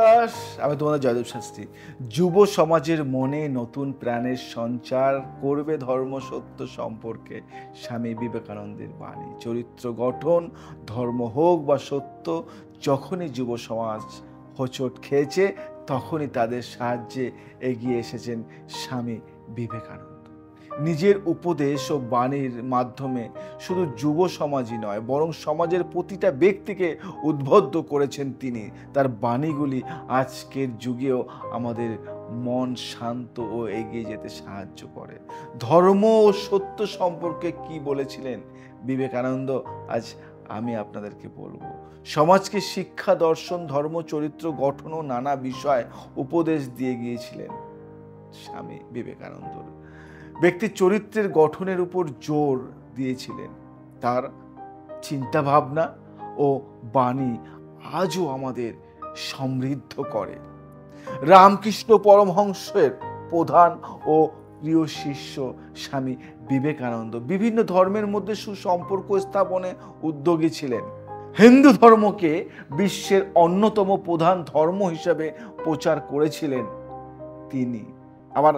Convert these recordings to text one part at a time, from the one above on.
নমস্কার, আমি তোমাদের জয়দেব শাস্ত্রী। যুব সমাজের মনে নতুন প্রাণের সঞ্চার করবে ধর্ম সত্য সম্পর্কে স্বামী বিবেকানন্দের বাণী। চরিত্র গঠন, ধর্ম হোক বা সত্য, যখনই যুব সমাজ হোঁচট খেয়েছে তখনই তাদের সাহায্যে এগিয়ে এসেছেন স্বামী বিবেকানন্দ। নিজের উপদেশ ও বাণীর মাধ্যমে শুধু যুব সমাজই নয়, বরং সমাজের প্রতিটা ব্যক্তিকে উদ্বুদ্ধ করেছেন তিনি। তার বাণীগুলি আজকের যুগেও আমাদের মন শান্ত ও এগিয়ে যেতে সাহায্য করে। ধর্ম ও সত্য সম্পর্কে কি বলেছিলেন বিবেকানন্দ, আজ আমি আপনাদেরকে বলবো। সমাজকে শিক্ষা, দর্শন, ধর্ম, চরিত্র গঠন ও নানা বিষয় উপদেশ দিয়ে গিয়েছিলেন স্বামী বিবেকানন্দ। ব্যক্তির চরিত্রের গঠনের উপর জোর দিয়েছিলেন। তার চিন্তা ভাবনা ও বাণী আজও আমাদের সমৃদ্ধ করে। রামকৃষ্ণ পরমহংসের প্রধান ও প্রিয় শিষ্য স্বামী বিবেকানন্দ বিভিন্ন ধর্মের মধ্যে সুসম্পর্ক স্থাপনে উদ্যোগী ছিলেন। হিন্দু ধর্মকে বিশ্বের অন্যতম প্রধান ধর্ম হিসেবে প্রচার করেছিলেন তিনি। আবার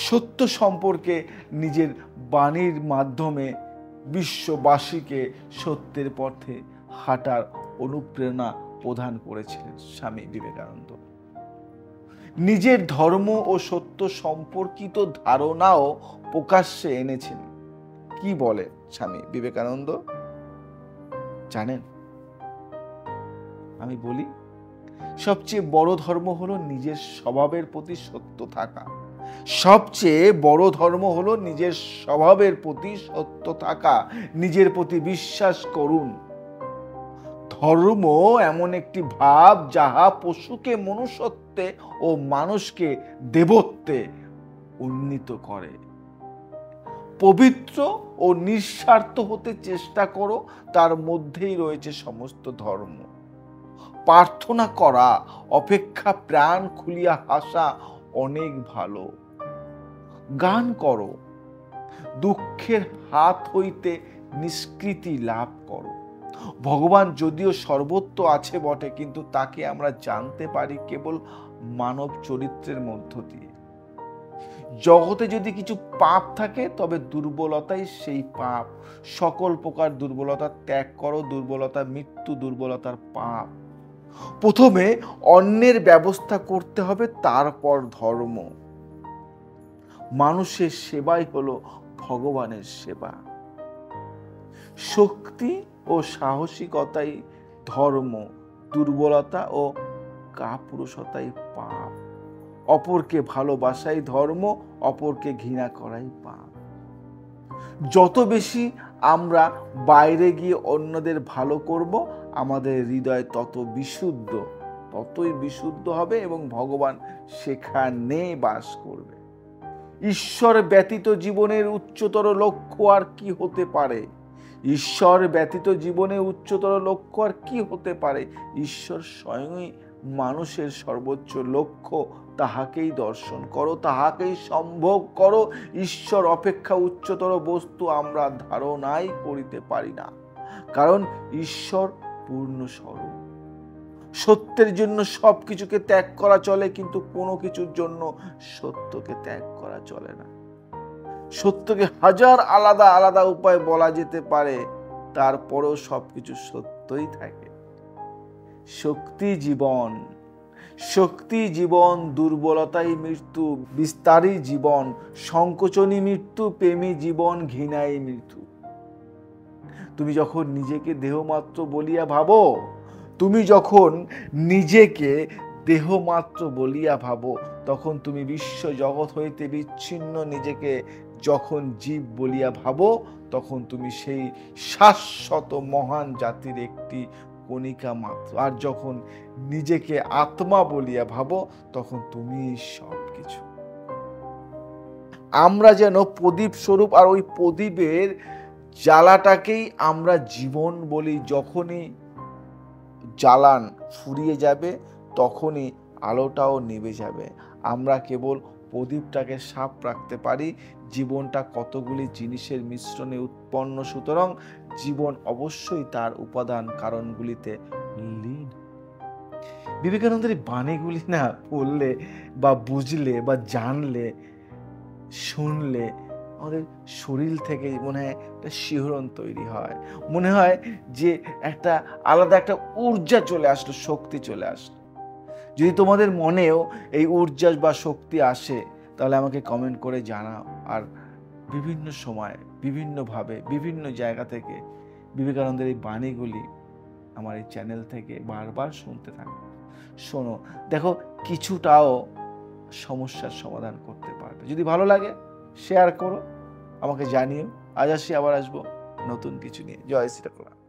সত্য সম্পর্কে নিজের বাণীর মাধ্যমে বিশ্ববাসীকে সত্যের পথে হাঁটার অনুপ্রেরণা প্রদান করেছিলেন স্বামী বিবেকানন্দ। নিজের ধর্ম ও সত্য সম্পর্কিত ধারণাও প্রকাশ্যে এনেছেন। কি বলে স্বামী বিবেকানন্দ জানেন? আমি বলি, সবচেয়ে বড় ধর্ম হলো নিজের স্বভাবের প্রতি সত্য থাকা। সবচেয়ে বড় ধর্ম হলো নিজের স্বভাবের প্রতি সত্য থাকা। নিজের প্রতি বিশ্বাস করুন। ধর্ম এমন একটি ভাব যাহা পশুকে মনুষ্যত্বে ও মানুষকে দেবত্বে উন্নীত করে। পবিত্র ও নিঃস্বার্থ হতে চেষ্টা করো, তার মধ্যেই রয়েছে সমস্ত ধর্ম। প্রার্থনা করা অপেক্ষা প্রাণ খুলিয়া হাসা অনেক ভালো। গান করো, দুঃখের হাত হইতে নিষ্কৃতি লাভ করো। ভগবান যদিও সর্বত্র আছে বটে, কিন্তু তাকে আমরা জানতে পারি কেবল মানব চরিত্রের মধ্য দিয়ে। জগতে যদি কিছু পাপ থাকে তবে দুর্বলতাই সেই পাপ। সকল প্রকার দুর্বলতা ত্যাগ করো। দুর্বলতা মৃত্যু, দুর্বলতার পাপ। প্রথমে অন্যের ব্যবস্থা করতে হবে, তারপর ধর্ম। মানুষের সেবাই হলো ভগবানের সেবা। শক্তি ও সাহসিকতাই ধর্ম, দুর্বলতা ও কাপুরুষতাই পাপ। অপরকে ভালোবাসাই ধর্ম, অপরকে ঘৃণা করাই পাপ। যত বেশি আমরা বাইরে গিয়ে অন্যদের ভালো করব, আমাদের হৃদয় ততই বিশুদ্ধ হবে এবং ভগবান সেখানে বাস করবে। ঈশ্বর ব্যতীত জীবনের উচ্চতর লক্ষ্য আর কি হতে পারে? ঈশ্বর ব্যতীত জীবনে উচ্চতর লক্ষ্য আর কি হতে পারে? ঈশ্বর স্বয়ংই মানুষের সর্বোচ্চ লক্ষ্য। তাহাকেই দর্শন করো, তাহাকেই সম্ভোগ করো। ঈশ্বর অপেক্ষা উচ্চতর বস্তু আমরা ধারণাই করিতে পারি না, কারণ ঈশ্বর পূর্ণ স্বরূপ। সত্যের জন্য সবকিছুকে ত্যাগ করা চলে, কিন্তু কোনো কিছুর জন্য সত্যকে ত্যাগ করা চলে না। সত্যকে হাজার আলাদা আলাদা উপায় বলা যেতে পারে, তারপরেও সবকিছু সত্যই থাকে। শক্তি জীবন, দুর্বলতাই মৃত্যু, বিস্তারী জীবন, সংকোচনী মৃত্যু, প্রেমী জীবন, ঘৃণাই মৃত্যু। তুমি যখন নিজেকে দেহমাত্র বলিয়া ভাবো, তখন তুমি বিশ্ব জগৎ হইতে বিচ্ছিন্ন। নিজেকে যখন জীব বলিয়া ভাবো, তখন তুমি সেই শাশ্বত মহান জাতির একটি কণিকা মাত্র। আর যখন নিজেকে আত্মা বলিয়া ভাবো, তখন তুমি সব কিছু। আমরা যেন প্রদীপ স্বরূপ, আর ওই প্রদীপের জ্বালাটাকেই আমরা জীবন বলি। যখনই জ্বালান ফুরিয়ে যাবে, তখনই আলোটাও নিভে যাবে। আমরা কেবল প্রদীপটাকে সাফ রাখতে পারি। জীবনটা কতগুলি জিনিসের মিশ্রণে উৎপন্ন, সুতরাং জীবন অবশ্যই তার উপাদান কারণগুলিতে লীন। বিবেকানন্দের এই বাণীগুলি না পড়লে বা বুঝলে বা জানলে, শুনলে আমাদের শরীর থেকে মনে হয় একটা শিহরণ তৈরি হয়। মনে হয় যে একটা আলাদা একটা ঊর্জা চলে আসলো, শক্তি চলে আসলো। যদি তোমাদের মনেও এই ঊর্জা বা শক্তি আসে, তাহলে আমাকে কমেন্ট করে জানাও। আর বিভিন্ন সময়, বিভিন্নভাবে, বিভিন্ন জায়গা থেকে বিবেকানন্দের এই বাণীগুলি আমার এই চ্যানেল থেকে বারবার শুনতে থাকো। শোনো, দেখো কিছুটাও সমস্যার সমাধান করতে পারবে। যদি ভালো লাগে শেয়ার করো, আমাকে জানিও। আজ আসি, আবার আসবো নতুন কিছু নিয়ে। জয় শ্রীরাম।